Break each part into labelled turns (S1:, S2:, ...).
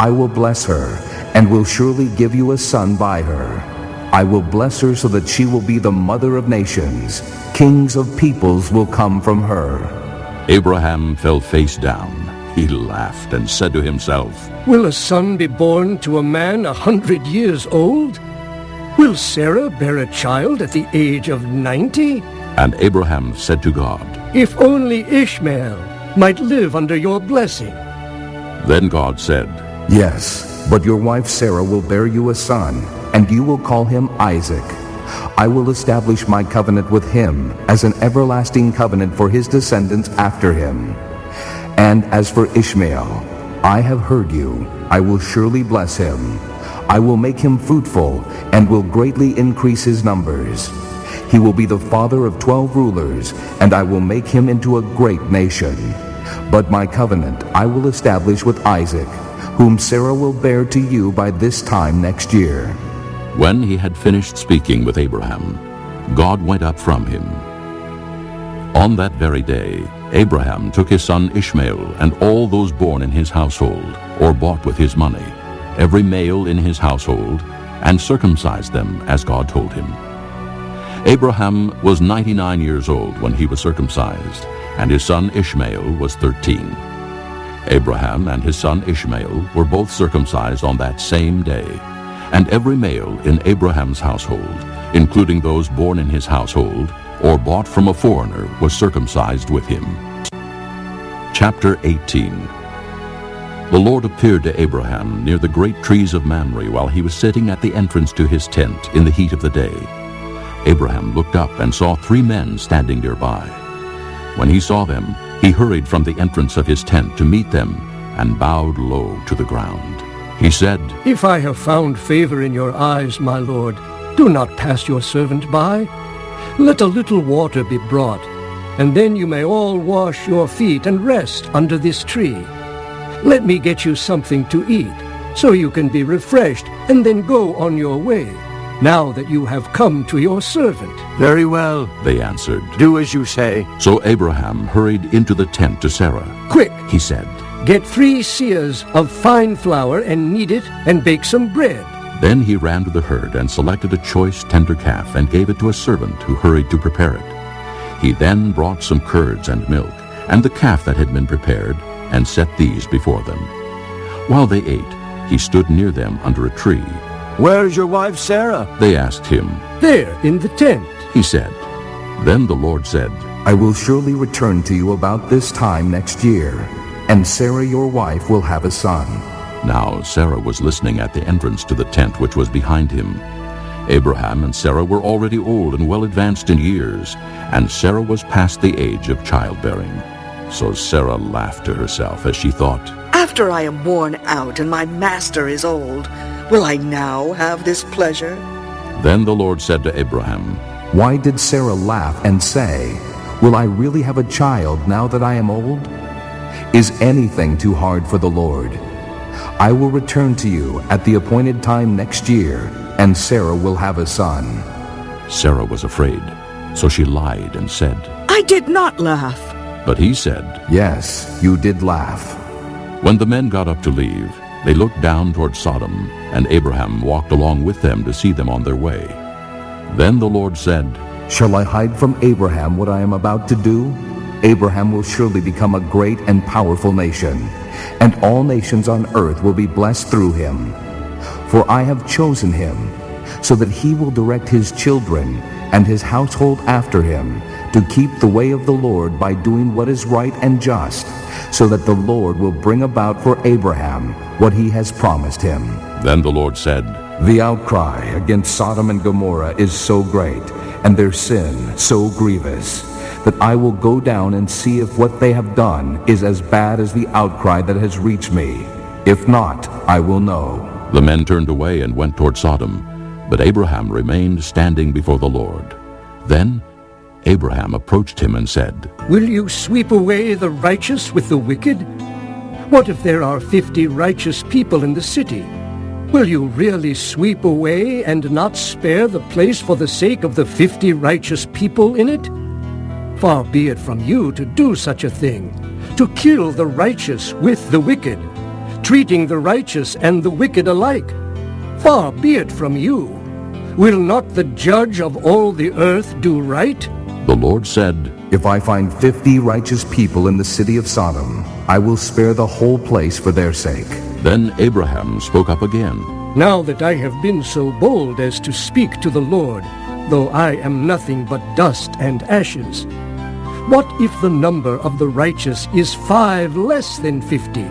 S1: I will bless her, and will surely give you a son by her. I will bless her so that she will be the mother of nations. Kings of peoples will come from her."
S2: Abraham fell face down. He laughed and said to himself,
S3: "Will a son be born to a man 100 years old? Will Sarah bear a child at the age of 90?
S2: And Abraham said to God,
S3: If only Ishmael might live under your blessing."
S2: Then God said,
S1: "Yes, but your wife Sarah will bear you a son, and you will call him Isaac. I will establish my covenant with him as an everlasting covenant for his descendants after him. And as for Ishmael, I have heard you. I will surely bless him. I will make him fruitful and will greatly increase his numbers. He will be the father of 12 rulers, and I will make him into a great nation. But my covenant I will establish with Isaac, whom Sarah will bear to you by this time next year."
S2: When he had finished speaking with Abraham, God went up from him. On that very day, Abraham took his son Ishmael and all those born in his household, or bought with his money, every male in his household, and circumcised them as God told him. Abraham was 99 years old when he was circumcised, and his son Ishmael was 13. Abraham and his son Ishmael were both circumcised on that same day, and every male in Abraham's household, including those born in his household, or bought from a foreigner, was circumcised with him. Chapter 18. The Lord appeared to Abraham near the great trees of Mamre while he was sitting at the entrance to his tent in the heat of the day. Abraham looked up and saw 3 men standing nearby. When he saw them, he hurried from the entrance of his tent to meet them and bowed low to the ground. He said,
S3: "If I have found favor in your eyes, my lord, do not pass your servant by. Let a little water be brought, and then you may all wash your feet and rest under this tree. Let me get you something to eat, so you can be refreshed, and then go on your way, now that you have come to your servant."
S4: "Very well,"
S2: they answered.
S4: "Do as you say."
S2: So Abraham hurried into the tent to Sarah.
S3: "Quick,"
S2: he said,
S3: "get 3 seahs of fine flour and knead it and bake some bread."
S2: Then he ran to the herd and selected a choice tender calf and gave it to a servant who hurried to prepare it. He then brought some curds and milk and the calf that had been prepared and set these before them. While they ate, he stood near them under a tree.
S4: "Where's your wife Sarah?"
S2: They asked him.
S3: "There, in the tent,"
S2: he said. Then the Lord said,
S1: "I will surely return to you about this time next year, and Sarah your wife will have a son."
S2: Now Sarah was listening at the entrance to the tent which was behind him. Abraham and Sarah were already old and well advanced in years, and Sarah was past the age of childbearing. So Sarah laughed to herself as she thought,
S5: "After I am worn out and my master is old, will I now have this pleasure?"
S2: Then the Lord said to Abraham,
S1: "Why did Sarah laugh and say, 'Will I really have a child now that I am old?' Is anything too hard for the Lord? I will return to you at the appointed time next year, and Sarah will have a son."
S2: Sarah was afraid, so she lied and said,
S5: "I did not laugh."
S2: But he said,
S1: "Yes, you did laugh."
S2: When the men got up to leave, they looked down toward Sodom, and Abraham walked along with them to see them on their way. Then the Lord said,
S1: "Shall I hide from Abraham what I am about to do? Abraham will surely become a great and powerful nation, and all nations on earth will be blessed through him. For I have chosen him, so that he will direct his children and his household after him, to keep the way of the Lord by doing what is right and just, so that the Lord will bring about for Abraham what he has promised him."
S2: Then the Lord said,
S1: The outcry against Sodom and Gomorrah is so great, and their sin so grievous, that I will go down and see if what they have done is as bad as the outcry that has reached me. If not, I will know.
S2: The men turned away and went toward Sodom, but Abraham remained standing before the Lord. Then Abraham approached him and said,
S3: "Will you sweep away the righteous with the wicked? What if there are 50 righteous people in the city? Will you really sweep away and not spare the place for the sake of the 50 righteous people in it? Far be it from you to do such a thing, to kill the righteous with the wicked. treating the righteous and the wicked alike. Far be it from you. Will not the judge of all the earth do right?
S2: The Lord said,
S1: If I find 50 righteous people in the city of Sodom, I will spare the whole place for their sake.
S2: Then Abraham spoke up again.
S3: Now that I have been so bold as to speak to the Lord, though I am nothing but dust and ashes, what if the number of the righteous is 5 less than 50?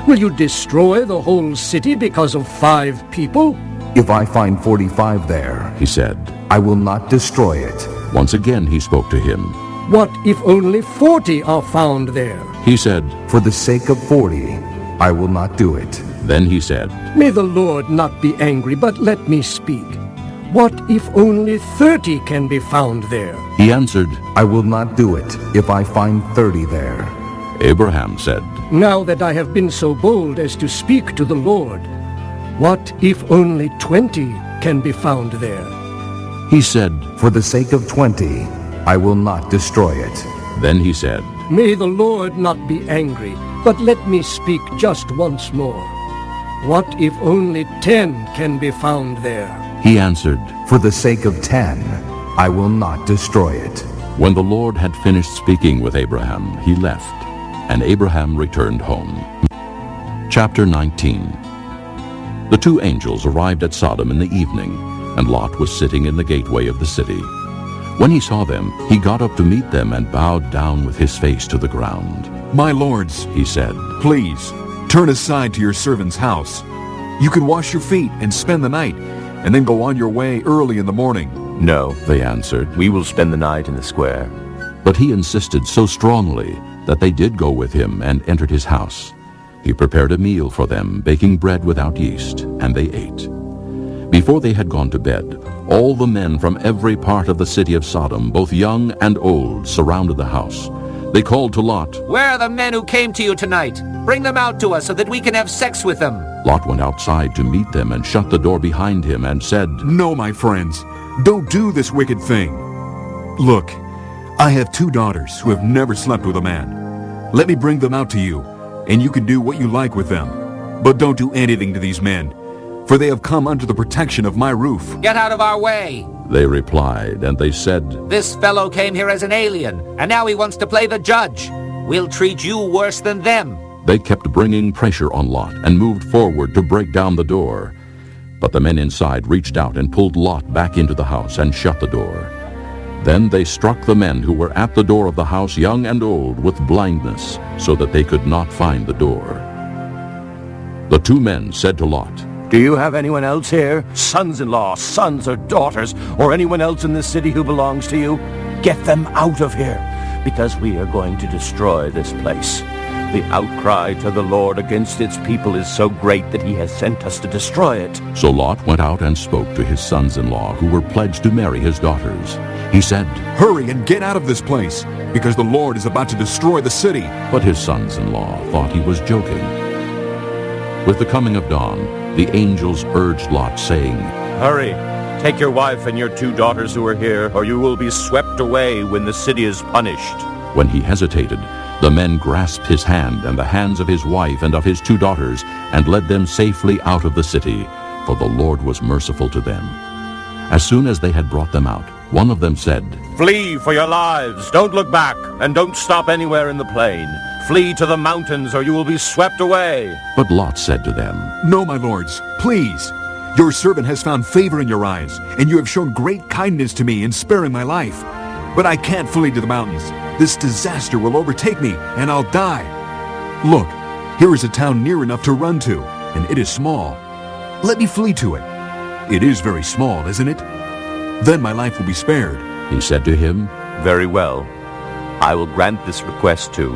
S3: Will you destroy the whole city because of 5 people?
S1: If I find 45 there,
S2: He said.
S1: I will not destroy it.
S2: Once again he spoke to him.
S3: What if only 40 are found there?
S2: He said.
S1: For the sake of 40, I will not do it.
S2: Then he said,
S3: May the Lord not be angry, but let me speak. What if only 30 can be found there?
S2: He answered.
S1: I will not do it if I find 30 there.
S2: Abraham said,
S3: Now that I have been so bold as to speak to the Lord, what if only 20 can be found there?
S2: He said.
S1: For the sake of 20, I will not destroy it.
S2: Then he said,
S3: May the Lord not be angry, but let me speak just once more. What if only 10 can be found there?
S2: He answered.
S1: For the sake of 10, I will not destroy it.
S2: When the Lord had finished speaking with Abraham, he left, and Abraham returned home. Chapter 19. The 2 angels arrived at Sodom in the evening, and Lot was sitting in the gateway of the city. When he saw them, he got up to meet them and bowed down with his face to the ground.
S6: My lords,
S2: He said,
S6: please, turn aside to your servant's house. You can wash your feet and spend the night, and then go on your way early in the morning.
S4: No,
S2: they answered.
S4: we will spend the night in the square.
S2: But he insisted so strongly that they did go with him and entered his house. He prepared a meal for them, baking bread without yeast, and they ate. Before they had gone to bed, all the men from every part of the city of Sodom, both young and old, surrounded the house. They called to Lot.
S7: Where are the men who came to you tonight? Bring them out to us so that we can have sex with them.
S2: Lot went outside to meet them and shut the door behind him and said,
S6: No, my friends, don't do this wicked thing. Look, I have 2 daughters who have never slept with a man. Let me bring them out to you, and you can do what you like with them. But don't do anything to these men, for they have come under the protection of my roof.
S7: Get out of our way.
S2: They replied, and they said,
S7: This fellow came here as an alien, and now he wants to play the judge. We'll treat you worse than them.
S2: They kept bringing pressure on Lot and moved forward to break down the door. But the men inside reached out and pulled Lot back into the house and shut the door. Then they struck the men who were at the door of the house, young and old, with blindness, so that they could not find the door. The 2 men said to Lot,
S4: Do you have anyone else here? Sons-in-law, sons or daughters, or anyone else in this city who belongs to you? Get them out of here, because we are going to destroy this place. The outcry to the Lord against its people is so great that he has sent us to destroy it.
S2: So Lot went out and spoke to his sons-in-law, who were pledged to marry his daughters. He said,
S6: Hurry and get out of this place, because the Lord is about to destroy the city.
S2: But his sons-in-law thought he was joking. With the coming of dawn, the angels urged Lot, saying,
S4: Hurry, take your wife and your 2 daughters who are here, or you will be swept away when the city is punished.
S2: When he hesitated, the men grasped his hand and the hands of his wife and of his 2 daughters and led them safely out of the city, for the Lord was merciful to them. As soon as they had brought them out, one of them said,
S4: Flee for your lives. Don't look back, and don't stop anywhere in the plain. Flee to the mountains, or you will be swept away.
S2: But Lot said to them,
S6: No, my lords, please. Your servant has found favor in your eyes, and you have shown great kindness to me in sparing my life. But I can't flee to the mountains. This disaster will overtake me, and I'll die. Look, here is a town near enough to run to, and it is small. Let me flee to it. It is very small, isn't it? Then my life will be spared.
S2: He said to him,
S4: Very well. I will grant this request too.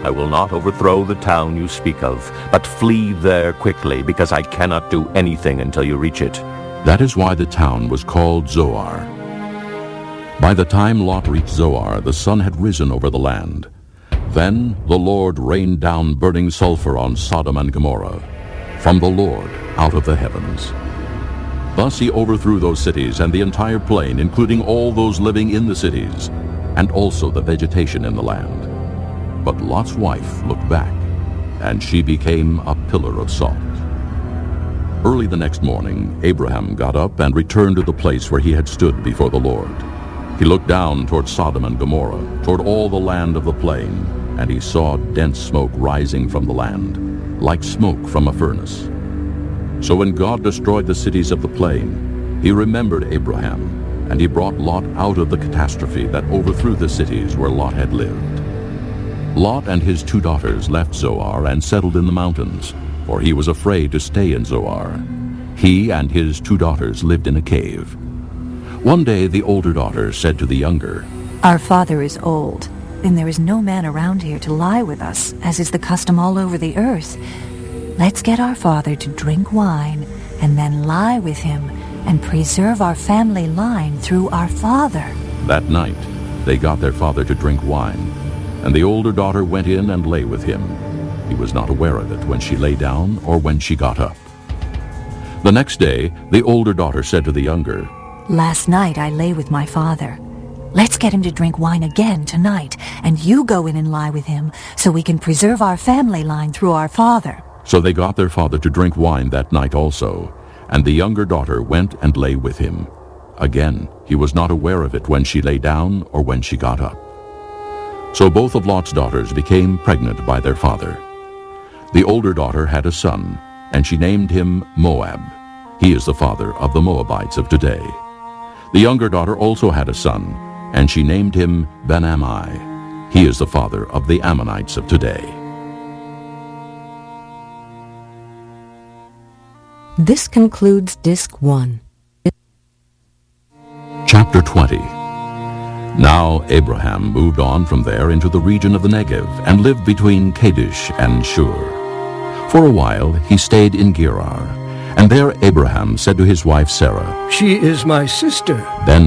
S4: I will not overthrow the town you speak of, but flee there quickly, because I cannot do anything until you reach it.
S2: That is why the town was called Zoar. By the time Lot reached Zoar, the sun had risen over the land. Then the Lord rained down burning sulfur on Sodom and Gomorrah, from the Lord out of the heavens. Thus he overthrew those cities and the entire plain, including all those living in the cities, and also the vegetation in the land. But Lot's wife looked back and she became a pillar of salt. Early the next morning, Abraham got up and returned to the place where he had stood before the Lord. He looked down toward Sodom and Gomorrah, toward all the land of the plain, and he saw dense smoke rising from the land, like smoke from a furnace. So when God destroyed the cities of the plain, he remembered Abraham, and he brought Lot out of the catastrophe that overthrew the cities where Lot had lived. Lot and his 2 daughters left Zoar and settled in the mountains, for he was afraid to stay in Zoar. He and his 2 daughters lived in a cave. One day the older daughter said to the younger,
S8: "Our father is old, and there is no man around here to lie with us, as is the custom all over the earth. Let's get our father to drink wine, and then lie with him, and preserve our family line through our father."
S2: That night they got their father to drink wine, and the older daughter went in and lay with him. He was not aware of it when she lay down or when she got up. The next day the older daughter said to the younger,
S8: "Last night I lay with my father. Let's get him to drink wine again tonight, and you go in and lie with him, so we can preserve our family line through our father."
S2: So they got their father to drink wine that night also, and the younger daughter went and lay with him. Again, he was not aware of it when she lay down or when she got up. So both of Lot's daughters became pregnant by their father. The older daughter had a son, and she named him Moab. He is the father of the Moabites of today. The younger daughter also had a son, and she named him Ben-Ammi. He is the father of the Ammonites of today.
S9: This concludes Disc 1.
S2: Chapter 20. Now Abraham moved on from there into the region of the Negev and lived between Kadesh and Shur. For a while he stayed in Gerar, and there Abraham said to his wife Sarah,
S3: "She is my sister."
S2: Then